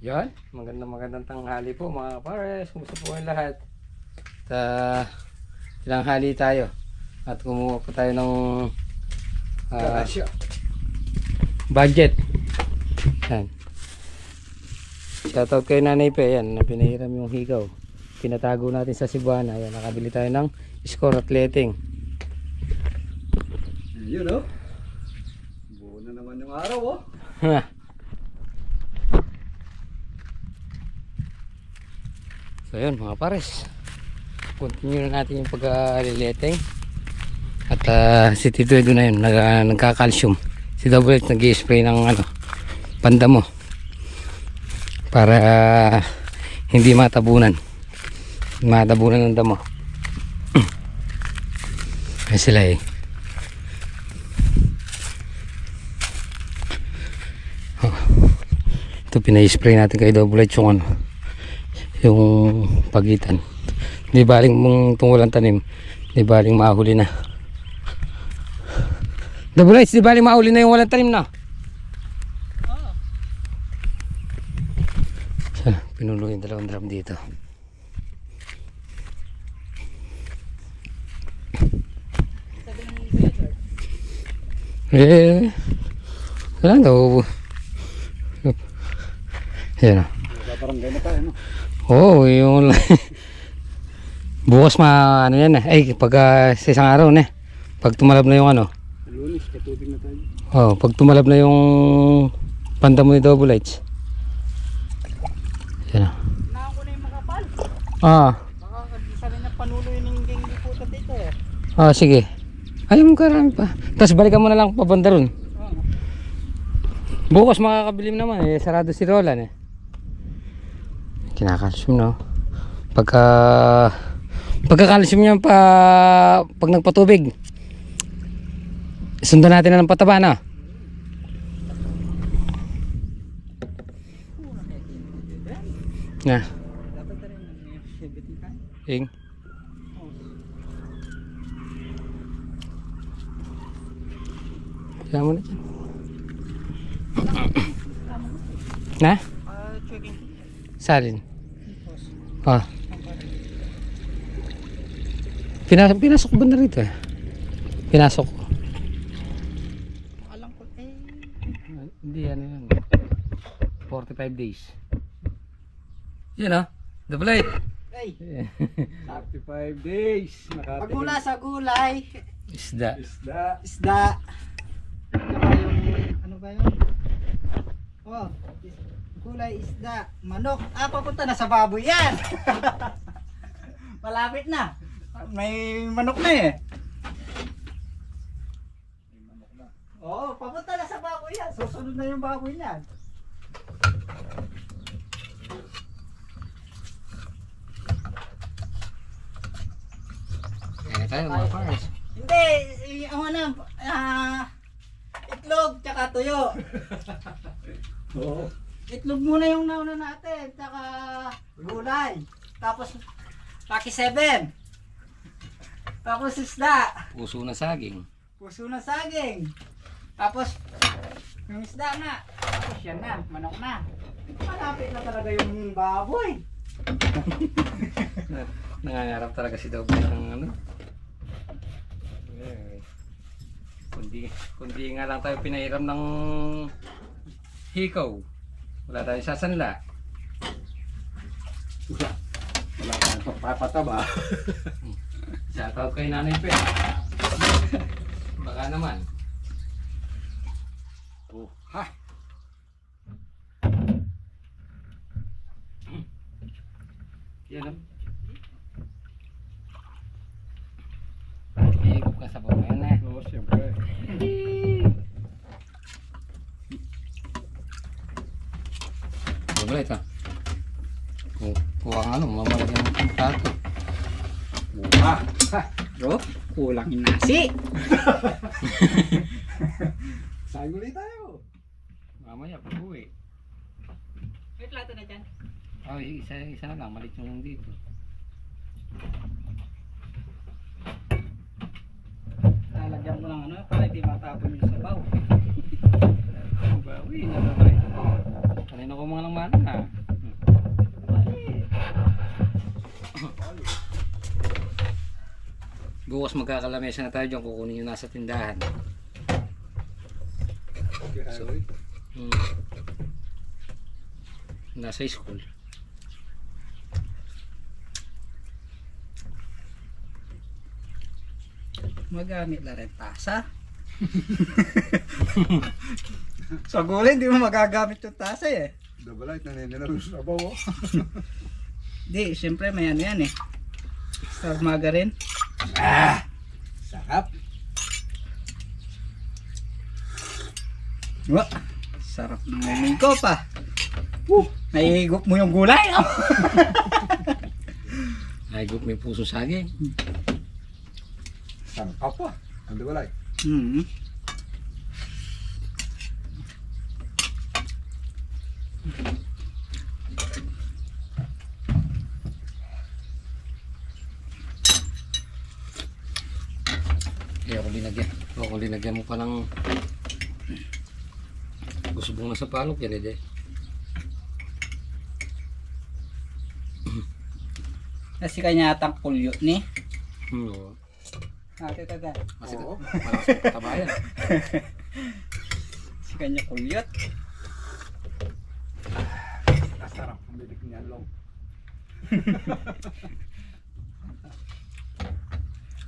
Yan, magandang tanghali po mga kapares. Kumusta po kayong lahat? At tinanghali tayo. At kumuha po tayo ng budget. Yan. Shoutout kay Nanay Pe. Yan, pinahiram yung higaw. Pinatago natin sa Cebuana. Yan, nakabili tayo ng score at letting. Yun o. Buo na naman yung araw o. So yun mga pares, continue na natin yung pag-alileteng. At si Tito Edo na yun, nagka-calcium. Si Double H nag-i-spray ng pandamo para hindi matabunan ng damo. Ay sila eh. Ito pinay-spray natin kay Double H yung pagitan. Di baling mong tungulang tanim, di baling mahuli na. Double H, di baling mahuli na yung walang tanim na. So, pinulo yung dalawang drum dito. Wala daw. Yan o. Barangay na tayo no. Oo, yung bukas ano yan ay pag sa isang araw na pag tumalab na yung Lunes, katubig na tayo. oh, pag tumalab na yung pandamo ni Double H. Yan. Nako na yung makapal. Baka isa rin na panulo yung ningging liputan dito eh. Sige. Ayaw mo karami pa. Tapos balikan mo na lang pabanda ron. Bukas makakabilim naman sarado si Roland Kinakalsium no. Pagkakalsium niya pag nagpatubig. Sundan natin na ng pataba na. Na. Dapat na rin yung bitikan. Ing. Kaya mo na dyan. Na? Checking. Salin. Pinasok ba na rito Pinasok ko. Alam ko Hindi yun. 45 days. Yan Double H. Hey, 35 days. pagmula sa gulay, Isda. Isda. isda. Tsaka yung ano ba yun? Gulay, isda, manok. Papunta na sa baboy yan. Malapit na. May manok na eh. Oo, papunta na sa baboy yan. Susunod na yung baboy niyan. Kaya tayo mga pares. Hindi, itlog tsaka tuyo. Oo. Itlog muna yung nauna natin, tsaka gulay. Tapos Lucky 7. Tapos isda. Puso na saging. Puso na saging. Tapos yung isda na. Tapos yan na, manok na. Malapit na talaga yung baboy. Nangangarap talaga si Double ng Kundi nga lang tayo pinahiram ng hikaw. Wala tayong sasanla. Wala tayong papataba. Shoutout kay Nanay Pe. Baka naman. Yan Higop ka sa bawang yan Oo, siyempre. Double H kuha nga mamalagyan ng tato. Bro, kulang yung nasi. Saan ulit tayo? Mamaya pag uwi. May plato na dyan. Isa na lang, malit yung dito. Lalagyan ko ng para hindi matapon yung sabaw. Bawi na ba? Kanina ko mga lang mana. Bukas magkakalamesa na tayo dyan, kukunin yung nasa tindahan. Okay, So, highway. Nasa school. Magamit na rin tasa. Sa gulay, hindi mo magagamit yung tasa eh. Double light, naninilaro sa sabaw. Oh. Di, siyempre may ano yan eh. Star margarine. Sarap. Wah, sarap ng lemon ko pa. Naihigop mo yung gulay. Oh. Nahigop may puso saging. Sarap pa. Ang double light. Hmm. Kaya kung linagyan. O kung linagyan mo pa ng gusbong na sa palok yan eh. Kasi kanya atang kulyo ni. Oo. Ate tada. Kasi Oo. malakas yung katabayan. Si kanya kulyot. Sarap ang bibig niya long.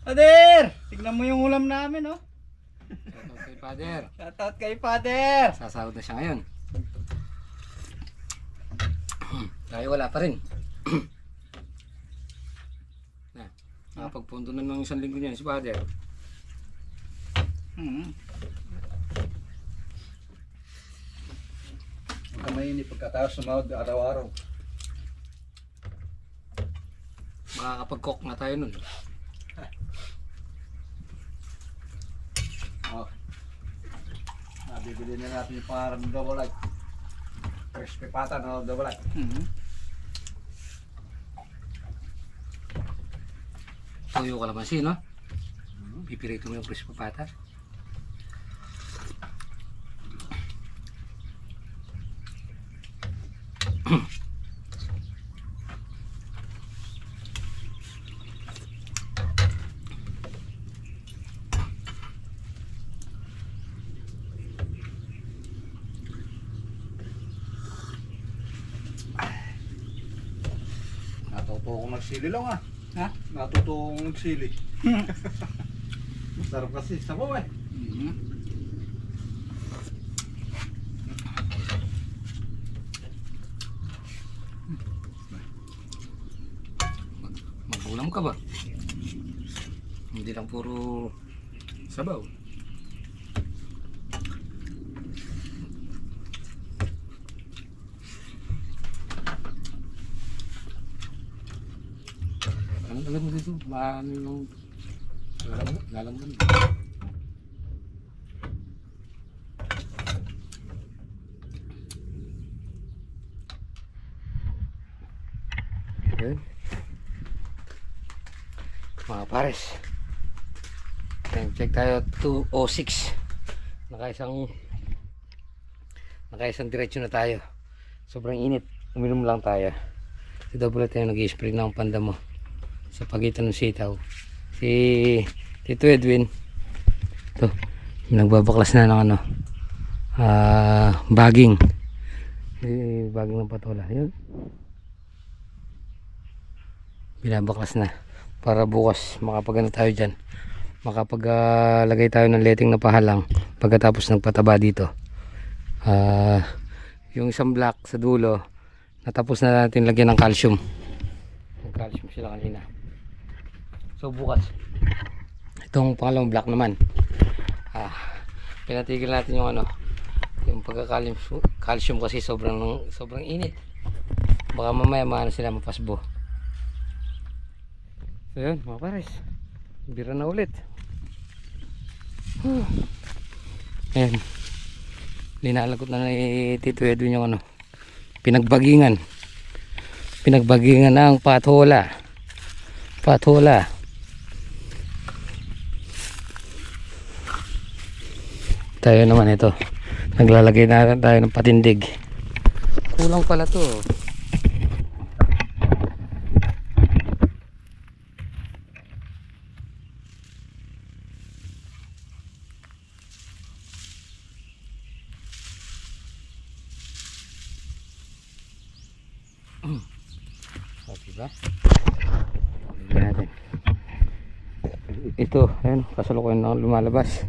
Father! Tignan mo yung ulam namin, oh. Shoutout kay Father. Shoutout kay Father! Sasahod na siya ngayon. Tayo wala pa rin. Na, nakapagpunto na ng 1 linggo niyan si Father. Hmm. Huwag ka mainit pagkatapos sumahod araw-araw. Makakapag-cook na tayo nun. Oh. Bibili na natin yung pangarang double light. Crispy pata na double light. Hmm. Tuyo kalamansi, no? Pipirito mo yung crispy pata. Natuto akong nagsili lang ah. Ha? Natuto akong nagsili. Masarap kasi sabaw eh. Hmm. Magulam ka ba? Hindi lang puro sabaw. Anong alam mo dito? Maano yung lalamon. Okay. Mga pares. Time check tayo 2:06. Nakaisang diretsyo na tayo. Sobrang init. Uminom lang tayo. Ito pala tayo nag-i-spray ng pandamo sa pagitan ng sitaw. Si Tito Edwin ito, nagbabaklas na ng ano, baging. Baging ng patola. Yun. Binabaklas na para bukas makapagano tayo dyan, makapaglagay tayo ng letting na pahalang pagkatapos nagpataba dito. Yung isang block sa dulo natapos na natin lagyan ng calcium. Yung calcium sila kanina. So bukas itong pangalawang block naman, pinatigil natin yung ano, yung pagka-calcium kasi sobrang init, baka mamaya maano sila mapasbo. So yun mga pares, bira na ulit. Ayan, linalagot na ni Tito Edwin yung ano, pinagbagingan ng patola. Tayo naman ito, naglalagay na tayo ng patindig. Kulang pala to. Diba? Tignan natin. Ito, ayun, kasalukuyan na lumalabas.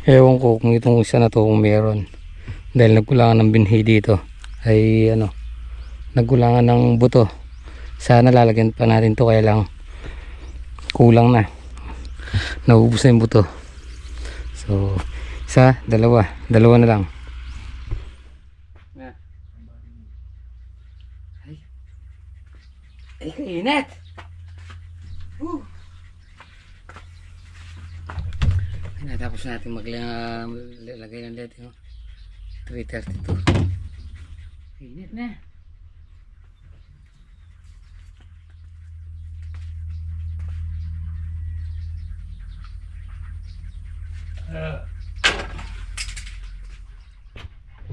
Ewan ko kung itong isa na to kung meron. Dahil nagkulangan ng binhi dito. Ay ano, nagkulangan ng buto. Sana lalagyan pa natin to, kaya lang kulang na. Naubos na yung buto. So, isa, dalawa na lang. Ay, kainit! Natapos natin maglagay ng LED, no? 3:32. Kainit na.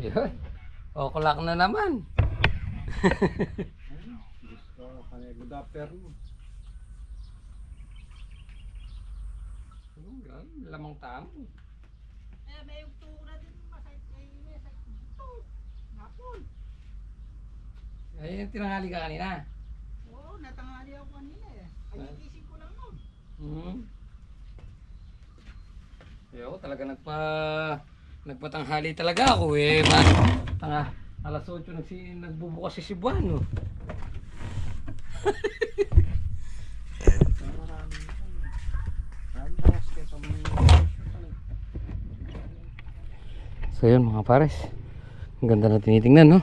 Yun. Okulak na naman. Good afternoon. Lamang tamo. May ugtura din masakit kayo. Hapon. Ay, tinanghali ka kanina. Oo, natanghali ako kanina eh. Ay, ko lang nun. Yo, talaga nagpatanghali talaga ako eh. Alas 8 nagbubukas si Cebuano. So yun mga pares, ang ganda na tinitingnan, no?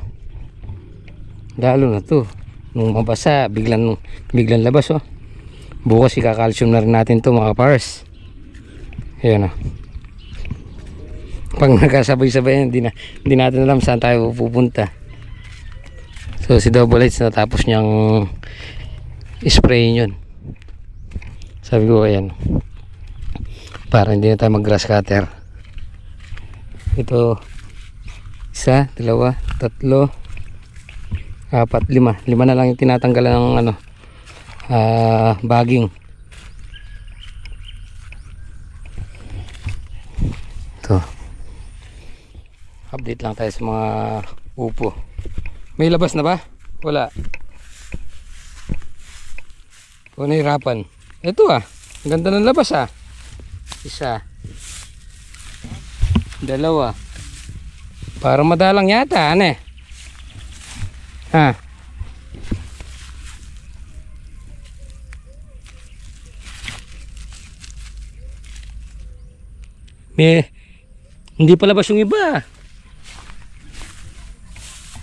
Lalo na to nung mabasa, biglang labas, oh. Bukas ikakalsium na rin natin to mga pares. Ayan, oh. Pag nagkasabay-sabay hindi natin alam saan tayo pupunta. So si Double Lights natapos niyang spray yun. Sabi ko ayan, para hindi na tayo mag grass cutter. Ito, isa, dalawa, tatlo, apat, lima na lang yung tinatanggalan ng ano, bagging. Ito, update lang tayo sa mga upo. May labas na ba? Wala. Kung nahirapan. Ito ang ganda ng labas isa, dalawa, para madalang yata, ane? Hindi pa labas yung iba.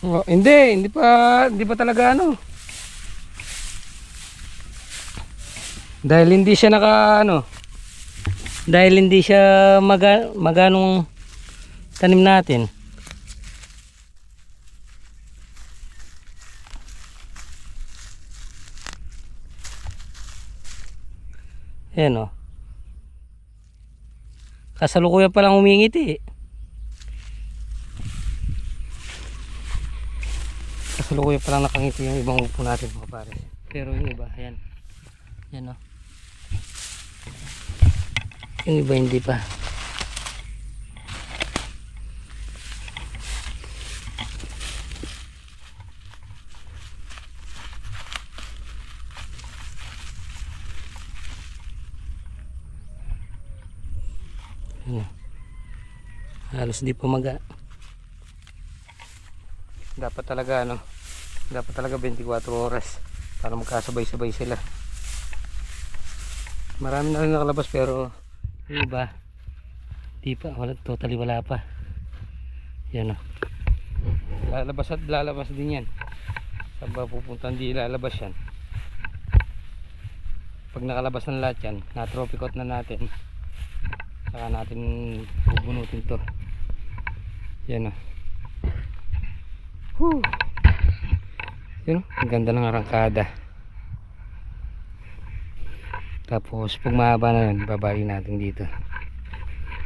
Oh, hindi pa talaga ano. Dahil hindi siya dahil hindi siya maganong tanim natin. Ayan, oh. Kasalukuyan pa lang humingiti. Kasalukuyan pa lang nakangiti yung ibang upo natin mga pare. Pero yung iba, ayan. Ayan, oh. Yung iba hindi pa. Ayan. Halos di pumaga. Dapat talaga dapat talaga 24 oras para magkasabay-sabay sila. Marami na rin nakalabas pero yung iba di pa, totally wala pa. Yan, lalabas din yan. Saan ba pupunta? Hindi lalabas yan. Pag nakalabas ng lahat yan, na-tropicot na natin, saka natin bubunutin to. Yan, yun, ang ganda ng arangkada. Tapos pag mahaba na yun, babali natin dito.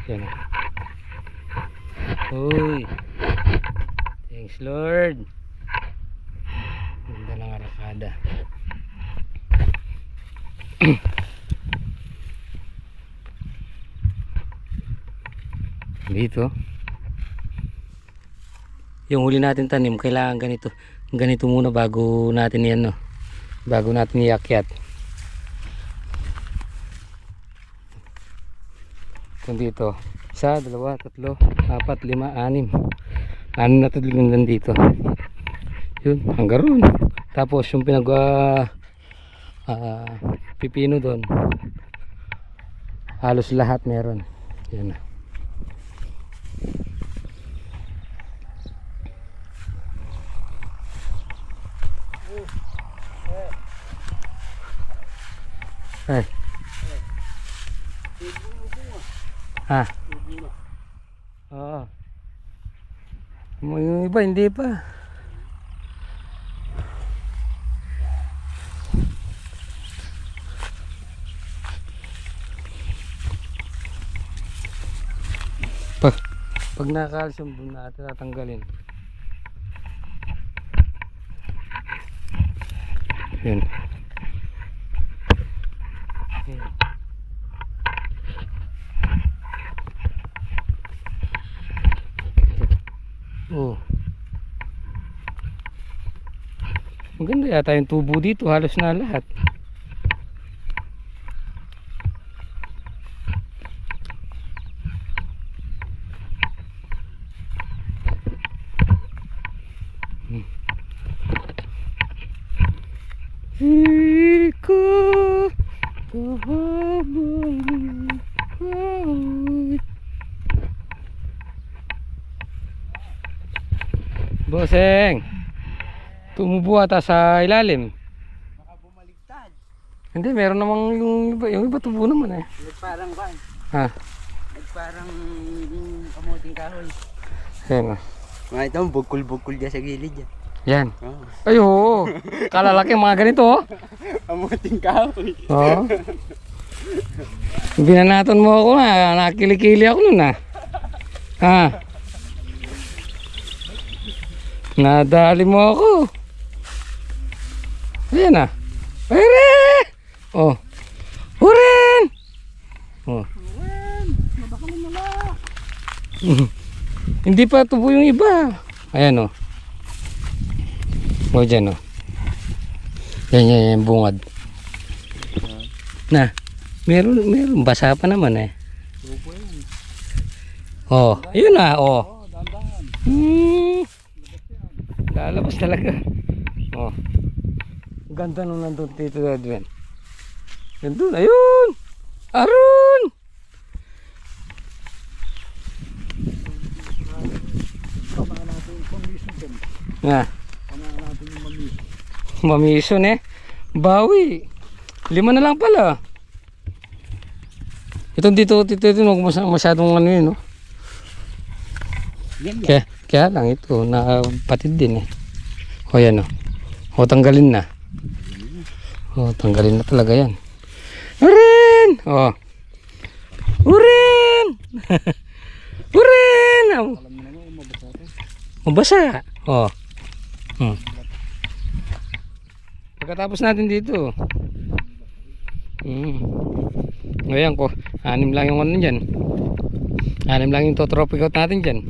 Yan, uy, thanks Lord. Ganda ng arangkada. Dito yung huli natin tanim, kailangan ganito. Ganito muna bago natin yan, no? Bago natin iakyat. Kung dito, 1, 2, 3, 4, 5, 6. 6 na tudling nandito. Yun, hanggang roon. Tapos yung pipino doon, halos lahat meron. Yan na. Ay. Ha? Oo. Yung iba hindi pa. Pag nakakalis yung doon natin tatanggalin. Yun. Yun. Oh. Maganda yata yung tubo dito, halos na lahat. Iko Boseng, tumubo ata sa ilalim. Baka bumaligtad. Hindi, meron namang yung iba tubo naman eh. Nagparang kan. Ha? Nagparang kamuting kahoy. Ayan o. Makita mo, bukol-bukol dyan sa gilid dyan. Yan. Oh. Ay oo. Kalalaki mga ganito oh. Kamuting kahoy. Oo. Binanaton mo ako na. Nakilikili ako nun ah. Ha? Nadali mo ako. Ayan ah. Pere! Oh. Hurin! Oh. Hindi pa tubo yung iba. Ayan oh. O dyan o. Yan bungad. Na, meron basa pa naman eh. Oh, yun na oh. Lalabas talaga. Oh. Ganda nung nandun dito Edwin. Nandun, ayun. Arun. Na. Mamison eh. Bawi. 5 na lang pala. Ito dito masyadong ano yun, no? Kaya lang ito, napatid din eh. O yan o. O tanggalin na. O tanggalin na talaga yan. Urin! O. Urin! Urin! Mabasa. O. Pagkatapos natin dito. Ayan ko. 6 lang yung ano dyan. 6 lang yung totropic out natin dyan.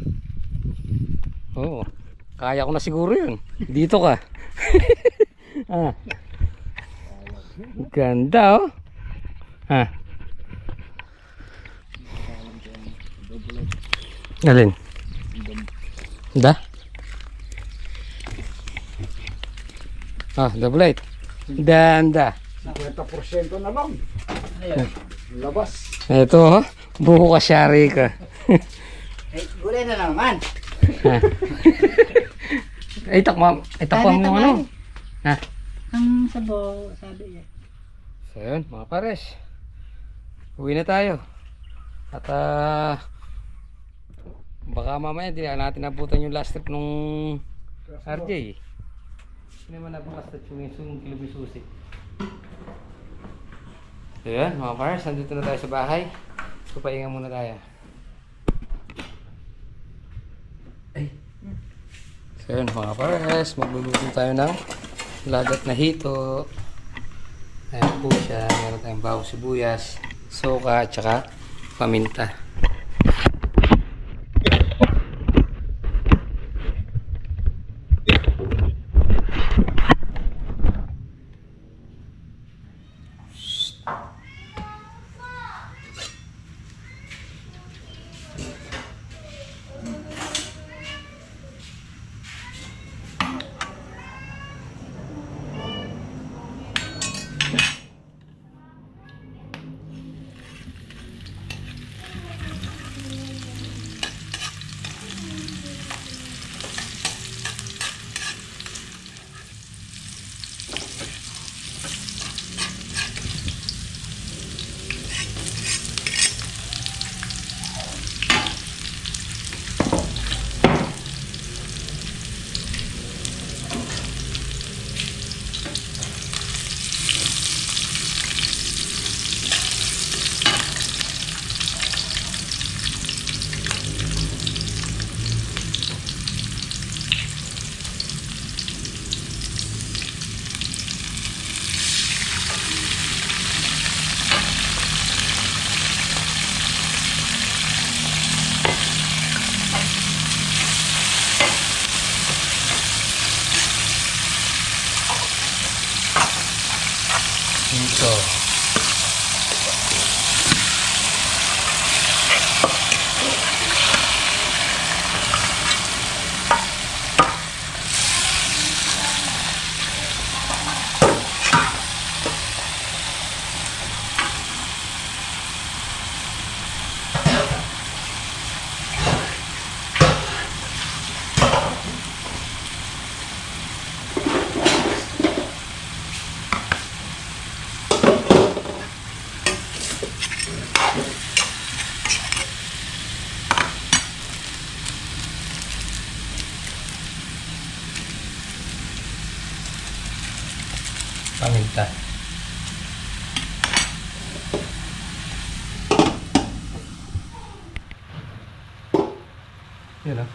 Oo. Kaya ko na siguro yun. Dito ka. Ah. Ganda oh. Ha. Alin? Da? Ah, double light. Danda. 50% na lang. Labas. Ito oh. Buko ka syari ka. Gulay na naman. Ay, takma mo yung ano. Ha? Ang sabaw, sabi niya. So yun, mga pares. Uwi na tayo. At baka mamaya hindi na natin nabutan yung last trip nung RJ. Hindi naman nabukas yung kilobisusi. So yun, mga pares, nandito na tayo sa bahay. Papahinga muna tayo. Ay. So yun mga pares, magluluto tayo ng lagat na hito. Ayan po siya, meron tayong bawang sibuyas, suka, at saka paminta. paminta. Yun o.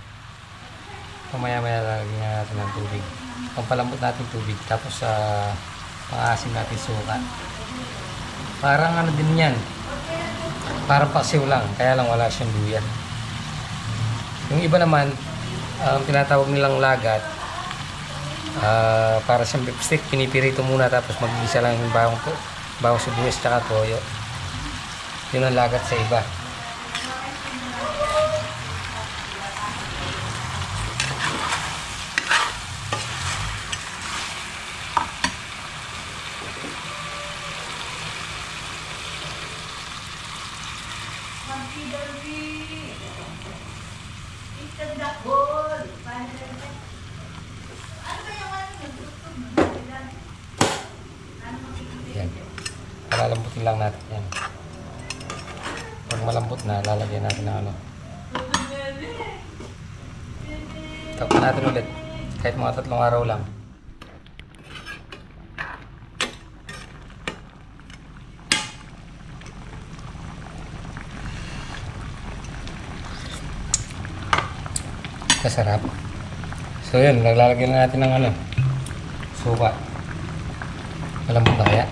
Pamaya-maya lalagyan natin ng tubig. Pampalambot natin tubig. Tapos pang-asim natin suka. Parang ano din yan. Parang paksiw lang. Kaya lang wala siyang luya. Yung iba naman, tinatawag nilang lagat. Para siyang beef stick. Pinipirito muna tapos mag-isa lang yung bawang sibuyas tsaka toyo. Yun ang lagat sa iba. Yan. Palalambutin lang natin yan. Pag malambot na, lalagyan natin ng ano. Tapos natin ulit. Kahit mga 3 araw lang. Masarap. So yun, naglalagyan na natin ng ano, suka. Malambot na kaya?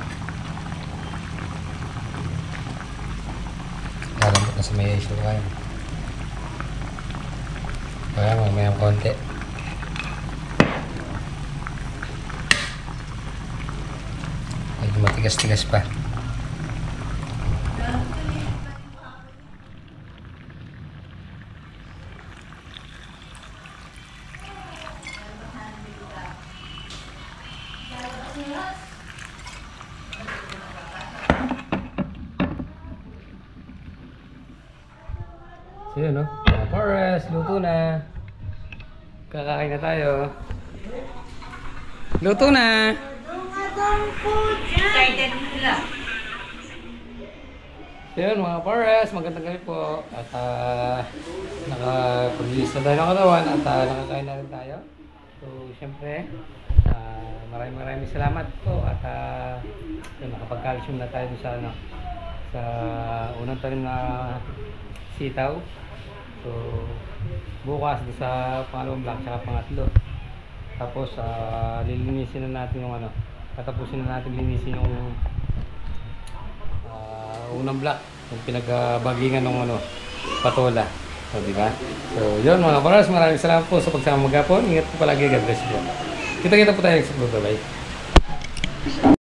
Malambot na sa may suka yun. Kaya mamaya konti. Medyo matigas-tigas pa. So yun, no? Mga Forest, luto na. Kakain na tayo. Luto na! Excited sila. So yun, mga Forest, magandang gabi po. At nakapag-release na tayo ng katawan at nakakain na rin tayo. So, syempre, maraming salamat po. At yun, nakapag-calcium na tayo sa, ano, sa unang tanim na sitaw. So, bukas doon sa pangalawang block tsaka pangatlo. Tapos, lilinisin na natin yung ano, tatapusin na natin linisin yung unang block, yung pinagbagingan ng ano, patola. So, di ba? So, yun mga Forest, maraming salamat po sa pagsama magapon. Ingat po palagi, God bless po. Kita-kita po tayo sa bye-bye.